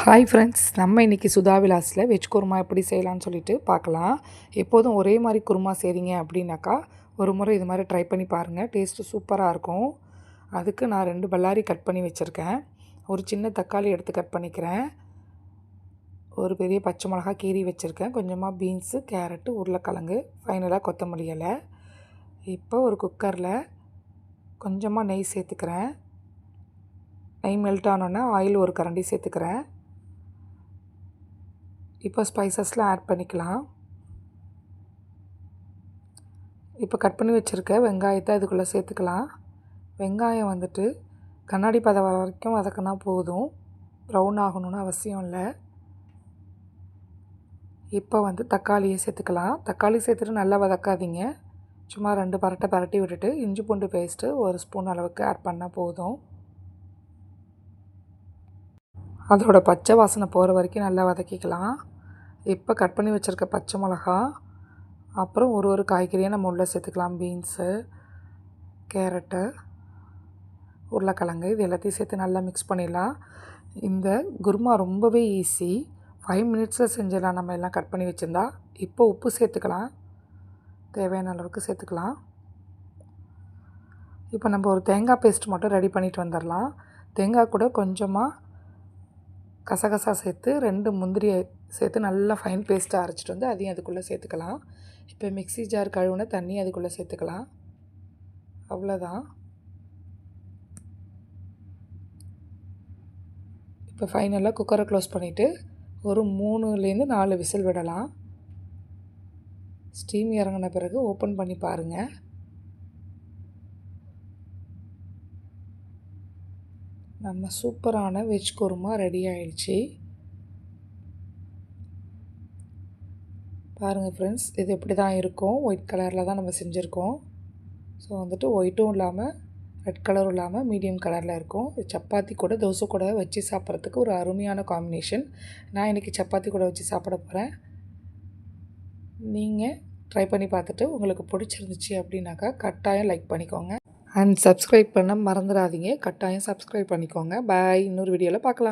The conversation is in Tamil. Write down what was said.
ஹாய் ஃப்ரெண்ட்ஸ், நம்ம இன்றைக்கி சுதா விலாஸில் வெஜ் குருமா எப்படி செய்யலான்னு சொல்லிட்டு பார்க்கலாம். எப்போதும் ஒரே மாதிரி குருமா செய்கிறீங்க அப்படின்னாக்கா ஒரு முறை இது மாதிரி ட்ரை பண்ணி பாருங்கள். டேஸ்ட்டு சூப்பராக இருக்கும். அதுக்கு நான் 2 பல்லாரி கட் பண்ணி வச்சுருக்கேன். ஒரு சின்ன தக்காளி எடுத்து கட் பண்ணிக்கிறேன். ஒரு பெரிய பச்சை மிளகா கீரி வச்சுருக்கேன். கொஞ்சமாக பீன்ஸு, கேரட்டு, உருளைக்கிழங்கு, ஃபைனலாக கொத்தமல்லி இலை. இப்போ ஒரு குக்கரில் கொஞ்சமாக நெய் சேர்த்துக்கிறேன். நெய் மெல்ட் ஆனோன்னே ஆயில் ஒரு கரண்டி சேர்த்துக்கிறேன். இப்போ ஸ்பைசஸ்லாம் ஆட் பண்ணிக்கலாம். இப்போ கட் பண்ணி வச்சுருக்க வெங்காயத்தை அதுக்குள்ளே சேர்த்துக்கலாம். வெங்காயம் வந்துட்டு கண்ணாடி பதம் வர வரைக்கும் வதக்கினா போதும், ப்ரௌன் ஆகணும்னு அவசியம் இல்லை. இப்போ தக்காளியை சேர்த்துக்கலாம். தக்காளி சேர்த்துட்டு நல்லா வதக்காதீங்க. சும்மா 2 பரட்டி விட்டுட்டு இஞ்சி பூண்டு பேஸ்ட்டு 1 ஸ்பூன் அளவுக்கு ஆட் பண்ணால் போதும். அதோட பச்சை வாசனை போகிற வரைக்கும் நல்லா வதக்கிக்கலாம். இப்போ கட் பண்ணி வச்சுருக்க பச்சை மிளகா, அப்புறம் ஒரு காய்கறியை நம்ம உள்ளே சேர்த்துக்கலாம். பீன்ஸு, கேரட்டு, உருளைக்கிழங்கு, இது எல்லாத்தையும் சேர்த்து நல்லா மிக்ஸ் பண்ணிடலாம். இந்த குருமா ரொம்பவே ஈஸி, 5 மினிட்ஸில் செஞ்சிடலாம் நம்ம எல்லாம் கட் பண்ணி வச்சுருந்தா. இப்போ உப்பு சேர்த்துக்கலாம், தேவையான அளவுக்கு சேர்த்துக்கலாம். இப்போ நம்ம ஒரு தேங்காய் பேஸ்ட் மட்டும் ரெடி பண்ணிட்டு வந்துடலாம். தேங்காய் கூட கொஞ்சமாக கசகசா சேர்த்து 2 முந்திரியை சேர்த்து நல்லா ஃபைன் பேஸ்ட்டாக அரைச்சிட்டு அதையும் அதுக்குள்ளே சேர்த்துக்கலாம். இப்போ மிக்ஸி ஜார் கழுவுன தண்ணி அதுக்குள்ளே சேர்த்துக்கலாம். அவ்வளோதான். இப்போ ஃபைனலாக குக்கரை க்ளோஸ் பண்ணிவிட்டு ஒரு 3லேருந்து 4 விசில் விடலாம். ஸ்டீம் இறங்கின பிறகு ஓப்பன் பண்ணி பாருங்கள். நம்ம சூப்பரான வெஜ் குருமா ரெடி ஆகிடுச்சு. பாருங்கள் ஃப்ரெண்ட்ஸ், இது இப்படி தான் இருக்கும். ஒயிட் கலரில் தான் நம்ம செஞ்சுருக்கோம். ஸோ ஒயிட்டும் இல்லாமல் ரெட் கலரும் இல்லாமல் மீடியம் கலரில் இருக்கும். சப்பாத்தி கூட தோசை கூட வச்சு சாப்பிட்றதுக்கு ஒரு அருமையான காம்பினேஷன். நான் இன்றைக்கி சப்பாத்தி கூட வச்சு சாப்பிட போகிறேன். நீங்கள் ட்ரை பண்ணி பார்த்துட்டு உங்களுக்கு பிடிச்சிருந்துச்சு அப்படின்னாக்கா கட்டாயம் லைக் பண்ணிக்கோங்க. அண்ட் சப்ஸ்கிரைப் பண்ண மறந்துடாதீங்க. கட்டாயம் சப்ஸ்கிரைப் பண்ணிக்கோங்க. பாய். இன்னொரு வீடியோவில் பார்க்கலாம்.